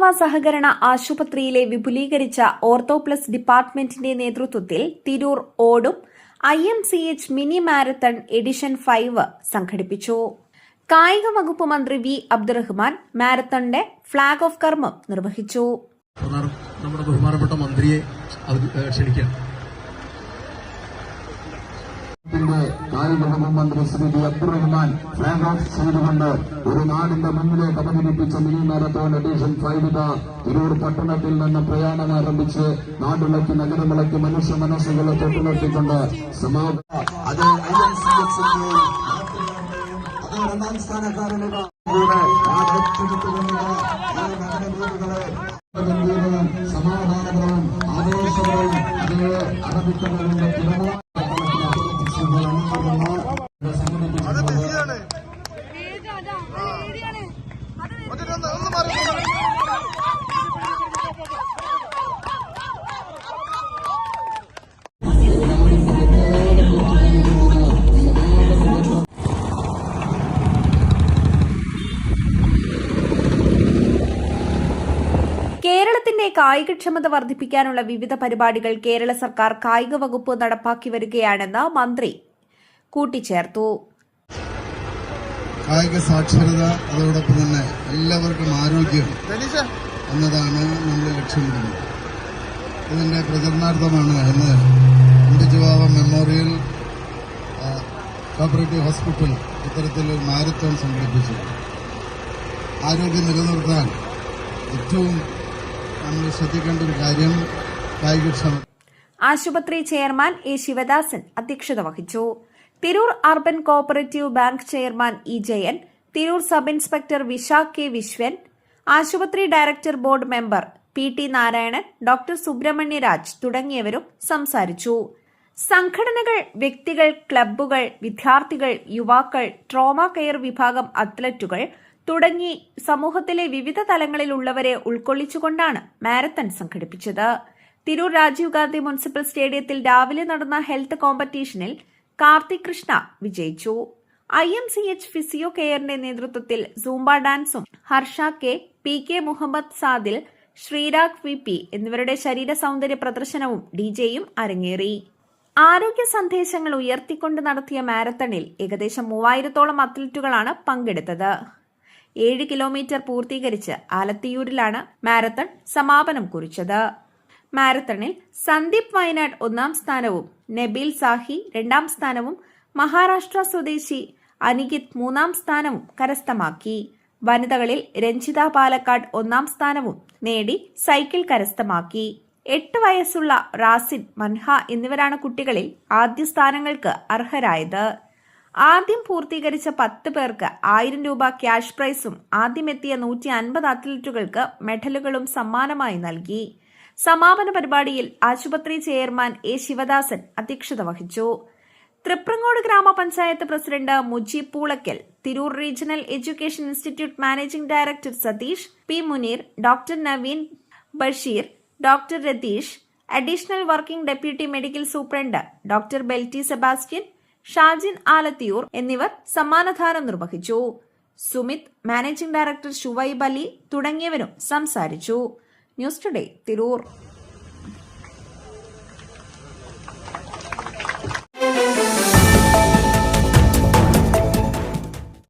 മാർത്തോമ സഹകരണ ആശുപത്രിയിലെ വിപുലീകരിച്ച ഓർത്തോ പ്ലസ് ഡിപ്പാർട്ട്മെന്റിന്റെ നേതൃത്വത്തിൽ തിരൂർ ഓടും IMCH മിനി മാരത്തൺ എഡിഷൻ 5 സംഘടിപ്പിച്ചു. കായിക വകുപ്പ് മന്ത്രി വി അബ്ദുറഹ്മാൻ മാരത്തണിന്റെ ഫ്ളാഗ് ഓഫ് കർമ്മം നിർവഹിച്ചു. നമ്മുടെ ബഹുമാനപ്പെട്ട മന്ത്രിയെ ക്ഷണിക്കാം. കായിക വകുപ്പ് മന്ത്രി Shri V Abdurahman flag off ചെയ്തുകൊണ്ട് ഒരു നാടിന്റെ മുന്നിലേക്ക് അവതരിപ്പിച്ച മിനി മാരത്തോൺ എഡിഷൻ 5 തിരൂർ പട്ടണത്തിൽ നിന്ന് പ്രയാണം ആരംഭിച്ച് നാടുളക്കി നഗരങ്ങളൊക്കെ മനുഷ്യ മനസ്സുകളെ തൊട്ടുണർത്തിക്കൊണ്ട് രണ്ടാം സ്ഥാനക്കാരനുടെ സമാധാനപരവും ആവേശപരവും അതേ അറബിക്കടലിന്റെ പിറന്ന കേരളത്തിന്റെ കായികക്ഷമത വർദ്ധിപ്പിക്കാനുള്ള വിവിധ പരിപാടികൾ കേരള സർക്കാർ കായിക വകുപ്പ് നടപ്പാക്കി വരികയാണെന്ന് മന്ത്രി കൂട്ടിച്ചേർത്തു. കായിക സാക്ഷരത, അതോടൊപ്പം തന്നെ എല്ലാവർക്കും ആരോഗ്യം എന്നതാണ് നമ്മൾ ലക്ഷ്യമിടുന്നത്. ഇതിന്റെ പ്രചരണാർത്ഥമാണ് ഇന്ന് ഇന്ത്യജവാബ മെമ്മോറിയൽ കോപ്പറേറ്റീവ് ഹോസ്പിറ്റൽ ഇത്തരത്തിലൊരു മാരത്തോൺ സംഘടിപ്പിച്ചു. ആരോഗ്യം നിലനിർത്താൻ ഏറ്റവും നമ്മൾ ശ്രദ്ധിക്കേണ്ട ഒരു കാര്യം കായികക്ഷമത. ആശുപത്രി ചെയർമാൻ എ ശിവദാസൻ അധ്യക്ഷത വഹിച്ചു. Tirur urban cooperative bank chairman E Jayan, Tirur sub inspector Vishakh K Vishwan, ആശുപത്രി director board member PT Narayanan, doctor Subrahmanyaraj തുടങ്ങിയവരും സംസാരിച്ചു. സംഘടനകൾ, വ്യക്തികൾ, ക്ലബ്ബുകൾ, വിദ്യാർത്ഥികൾ, യുവാക്കൾ, ട്രോമ കെയർ വിഭാഗം അത്ലറ്റുകൾ തുടങ്ങി സമൂഹത്തിലെ വിവിധ തലങ്ങളിലുള്ളവരെ ഉൾക്കൊള്ളിച്ചുകൊണ്ടാണ് മാരത്തൺ സംഘടിപ്പിച്ചത്. തിരൂർ രാജീവ് ഗാന്ധി മുനിസിപ്പൽ സ്റ്റേഡിയത്തിൽ രാവിലെ നടന്ന ഹെൽത്ത് കോമ്പറ്റീഷനിൽ കാർത്തിക് കൃഷ്ണ വിജയിച്ചു. IMCH ഫിസിയോ കെയറിന്റെ നേതൃത്വത്തിൽ സൂംബ ഡാൻസും Harsha K, PK Muhammad Sadil, Sreerag VP എന്നിവരുടെ ശരീര സൗന്ദര്യ പ്രദർശനവും DJയും അരങ്ങേറി. ആരോഗ്യ സന്ദേശങ്ങൾ ഉയർത്തിക്കൊണ്ട് നടത്തിയ മാരത്തണിൽ ഏകദേശം 3000-ഓളം അത്ലറ്റുകളാണ് പങ്കെടുത്തത്. 7 കിലോമീറ്റർ പൂർത്തീകരിച്ച് ആലത്തിയൂരിലാണ് മാരത്തൺ സമാപനം കുറിച്ചത്. മാരത്തണിൽ സന്ദീപ് വയനാട് 1ാം സ്ഥാനവും നബീൽ സാഹി 2ാം സ്ഥാനവും മഹാരാഷ്ട്ര സ്വദേശി അനികിത് 3ാം സ്ഥാനവും കരസ്ഥമാക്കി. വനിതകളിൽ രഞ്ജിത പാലക്കാട് 1ാം സ്ഥാനവും നേടി സൈക്കിൾ കരസ്ഥമാക്കി. 8 വയസ്സുള്ള റാസിൻ, മൻഹ എന്നിവരാണ് കുട്ടികളിൽ ആദ്യ സ്ഥാനങ്ങൾക്ക് അർഹരായത്. ആദ്യം പൂർത്തീകരിച്ച 10 പേർക്ക് 1000 രൂപ ക്യാഷ് പ്രൈസും ആദ്യമെത്തിയ 150 അത്ലറ്റുകൾക്ക് മെഡലുകളും സമ്മാനമായി നൽകി. സമാപന പരിപാടിയിൽ ആശുപത്രി ചെയർമാൻ എ ശിവദാസൻ അധ്യക്ഷത വഹിച്ചു. തൃപ്രങ്ങോട് ഗ്രാമപഞ്ചായത്ത് president Mujeeb Poolakkal, Tirur regional education institute managing director Satheesh, P Muneer, doctor Naveen Basheer, doctor Ratheesh, additional working deputy medical superintendent doctor Belty Sebastian, Shajin Alathiyur എന്നിവർ സമ്മാനദാനം നിർവഹിച്ചു. സുമിത്, മാനേജിംഗ് ഡയറക്ടർ ഷുവൈബ് അലി തുടങ്ങിയവരും സംസാരിച്ചു. News today Tirur.